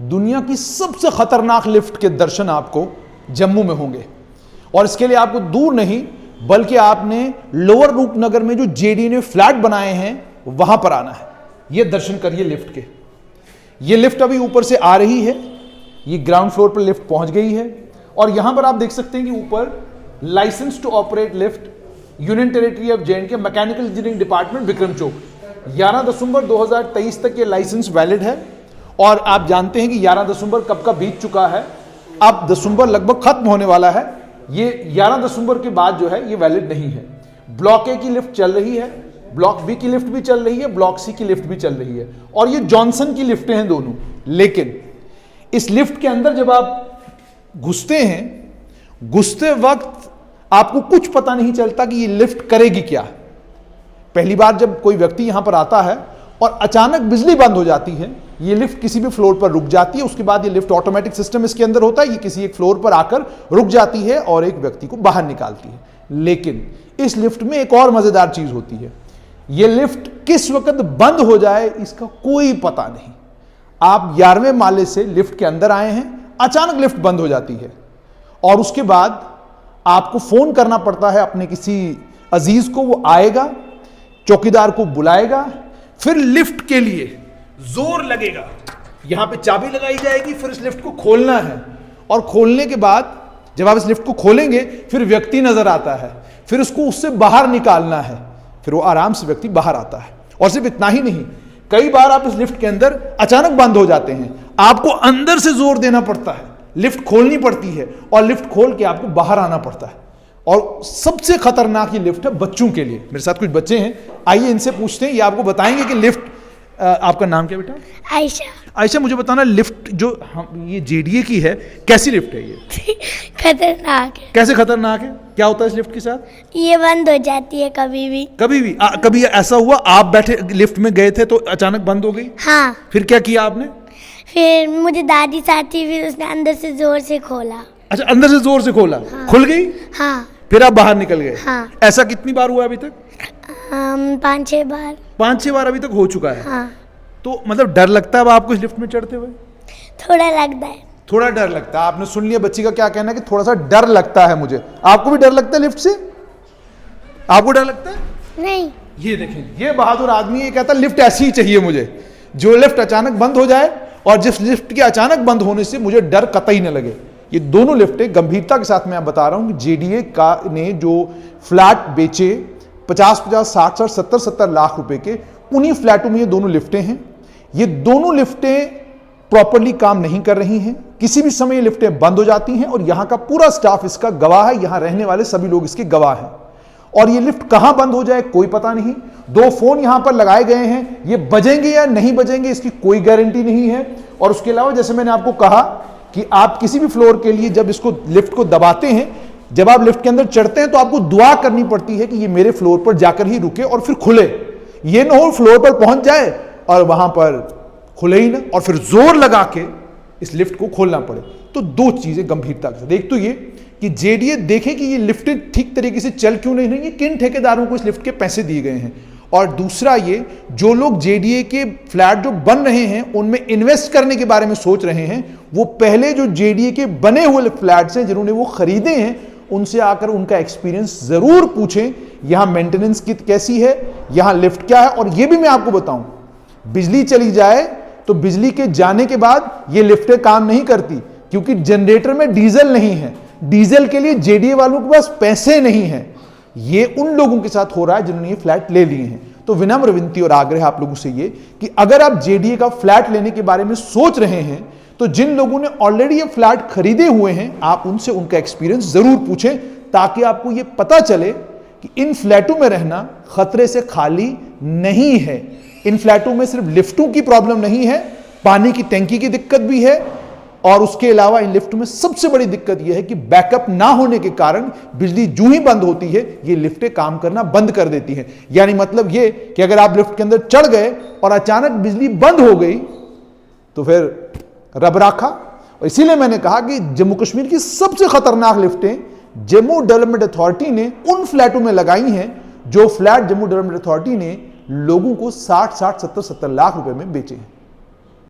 दुनिया की सबसे खतरनाक लिफ्ट के दर्शन आपको जम्मू में होंगे। और इसके लिए आपको दूर नहीं बल्कि आपने लोअर रूपनगर में जो जेडी ने फ्लैट बनाए हैं वहां पर आना है। ये दर्शन करिए लिफ्ट के। ये लिफ्ट अभी ऊपर से आ रही है, ये ग्राउंड फ्लोर पर लिफ्ट पहुंच गई है और यहां पर आप देख सकते हैं कि ऊपर licence to operate lift union territory of जे&के mechanical engineering department Vikram Chowk. 11 दिसंबर 2023 तक ये लाइसेंस वैलिड है और आप जानते हैं कि 11 दिसंबर कब का बीत चुका है, अब दिसंबर लगभग खत्म होने वाला है। ये 11 दिसंबर के बाद जो है ये वैलिड नहीं है। ब्लॉक ए की लिफ्ट चल रही है, ब्लॉक बी की लिफ्ट भी चल रही है, ब्लॉक सी की लिफ्ट भी चल रही है और ये जॉनसन की लिफ्टें हैं दोनों। लेकिन इस लिफ्ट के अंदर जब आप घुसते हैं, घुसते वक्त आपको कुछ पता नहीं चलता कि ये लिफ्ट करेगी क्या। पहली बार जब कोई व्यक्ति यहां पर आता है और अचानक बिजली बंद हो जाती है, ये लिफ्ट किसी भी फ्लोर पर रुक जाती है, उसके बाद ये लिफ्ट ऑटोमेटिक सिस्टम इसके अंदर होता है, ये किसी एक फ्लोर पर आकर रुक जाती है और एक व्यक्ति को बाहर निकालती है। लेकिन इस लिफ्ट में एक और मजेदार चीज होती है, ये लिफ्ट किस वक्त बंद हो जाए इसका कोई पता नहीं। आप 11वें माले से लिफ्ट के अंदर आए हैं, अचानक लिफ्ट बंद हो जाती है और उसके बाद आपको फोन करना पड़ता है अपने किसी अजीज को, वो आएगा, चौकीदार को बुलाएगा, फिर लिफ्ट के लिए जोर लगेगा, यहां पे चाबी लगाई जाएगी, फिर इस लिफ्ट को खोलना है और खोलने के बाद जब आप इस लिफ्ट को खोलेंगे फिर व्यक्ति नजर आता है, फिर उसको उससे बाहर निकालना है, फिर वो आराम से व्यक्ति बाहर आता है। और सिर्फ इतना ही नहीं, कई बार आप इस लिफ्ट के अंदर अचानक बंद हो जाते हैं, आपको अंदर से जोर देना पड़ता है, लिफ्ट खोलनी पड़ती है और लिफ्ट खोल के आपको बाहर आना पड़ता है। और सबसे खतरनाक ये लिफ्ट है बच्चों के लिए। मेरे साथ कुछ बच्चे हैं, आइए इनसे पूछते हैं, ये आपको बताएंगे कि लिफ्ट। आपका नाम क्या बेटा? आयशा। आयशा, मुझे बताना लिफ्ट जो हम ये जेडीए की है, कैसी लिफ्ट है ये? खतरनाक है। कैसे खतरनाक है? क्या होता है इस लिफ्ट के साथ? ये बंद हो जाती है कभी भी। कभी भी? कभी ऐसा हुआ आप बैठे लिफ्ट में गए थे तो अचानक बंद हो गई? हाँ। फिर क्या किया आपने? फिर मुझे दादी साथ थी, फिर उसने अंदर से जोर से खोला। अच्छा, अंदर से जोर से खोला? हाँ। खुल गई? हाँ। फिर आप बाहर निकल गए? हाँ। ऐसा कितनी बार हुआ अभी तक? 5-6 बार। 5-6 बार अभी तक हो चुका है? हाँ। तो मतलब डर लगता है अब आपको इस लिफ्ट में चढ़ते हुए? थोड़ा लगता है। थोड़ा डर लगता है। आपने सुन लिया बच्ची का क्या कहना है कि थोड़ा सा डर लगता है मुझे। आपको भी डर लगता है लिफ्ट से? आपको डर लगता है? नहीं। ये देखें, ये बहादुर आदमी है, कहता लिफ्ट ऐसी ही चाहिए मुझे, जो लिफ्ट अचानक बंद हो जाए और जिस लिफ्ट के अचानक बंद होने से मुझे डर कतई न लगे। ये दोनों लिफ्टें गंभीरता के साथ मैं बता रहा हूं कि जेडीए का ने जो फ्लैट बेचे 50-50, 60-60, 70-70 लाख रुपए के, उन्हीं फ्लैटों में ये दोनों लिफ्टें हैं। ये दोनों लिफ्टें प्रॉपर्ली काम नहीं कर रही हैं, किसी भी समय ये लिफ्टें बंद हो जाती हैं और यहां का पूरा स्टाफ इसका गवाह है, यहां रहने वाले सभी लोग इसके गवाह हैं। और ये लिफ्ट कहां बंद हो जाए कोई पता नहीं। 2 फोन यहां पर लगाए गए हैं, ये बजेंगे या नहीं बजेंगे इसकी कोई गारंटी नहीं है। और उसके अलावा जैसे मैंने आपको कहा कि आप किसी भी फ्लोर के लिए जब इसको लिफ्ट को दबाते हैं, जब आप लिफ्ट के अंदर चढ़ते हैं तो आपको दुआ करनी पड़ती है कि ये मेरे फ्लोर पर जाकर ही रुके और फिर खुले। ये ना हो फ्लोर पर पहुंच जाए और वहां पर खुले ही ना और फिर जोर लगा के इस लिफ्ट को खोलना पड़े। तो 2 चीजें गंभीरता के साथ, एक तो ये कि जेडीए देखे कि ये लिफ्टें ठीक तरीके से चल क्यों नहीं रही है, किन ठेकेदारों को इस लिफ्ट के पैसे दिए गए हैं। और दूसरा ये, जो लोग जेडीए के फ्लैट जो बन रहे हैं उनमें इन्वेस्ट करने के बारे में सोच रहे हैं, वो पहले जो जेडीए के बने हुए फ्लैट्स हैं जिन्होंने वो खरीदे हैं, उनसे आकर उनका एक्सपीरियंस जरूर पूछें, यहां मेंटेनेंस किट कैसी है, यहां लिफ्ट क्या है। और ये भी मैं आपको बताऊं, बिजली चली जाए तो बिजली के जाने के बाद ये लिफ्टें काम नहीं करती, क्योंकि जनरेटर में डीजल नहीं है, डीजल के लिए जेडीए वालों के पास पैसे नहीं हैं। ये उन लोगों के साथ हो रहा है जिन्होंने ये फ्लैट ले लिए हैं। तो विनम्र विनती और आग्रह आप लोगों से ये कि अगर आप जेडीए का फ्लैट लेने के बारे में सोच रहे हैं तो जिन लोगों ने ऑलरेडी ये फ्लैट खरीदे हुए हैं, आप उनसे उनका एक्सपीरियंस जरूर पूछें, ताकि आपको ये पता चले कि इन फ्लैटों में रहना खतरे से खाली नहीं है। इन फ्लैटों में सिर्फ लिफ्टों की प्रॉब्लम नहीं है, पानी की टैंकी की दिक्कत भी है। और उसके अलावा इन लिफ्टों में सबसे बड़ी दिक्कत यह है कि बैकअप ना होने के कारण बिजली जूं ही बंद होती है, ये लिफ्टें काम करना बंद कर देती हैं। यानी मतलब ये कि अगर आप लिफ्ट के अंदर चढ़ गए और अचानक बिजली बंद हो गई तो फिर रब राखा। और इसीलिए मैंने कहा कि जम्मू कश्मीर की सबसे खतरनाक लिफ्टें जम्मू डेवलपमेंट अथॉरिटी ने उन फ्लैटों में लगाई हैं जो फ्लैट जम्मू डेवलपमेंट अथॉरिटी ने लोगों को 60-60, 70-70 लाख रुपए में बेचे हैं।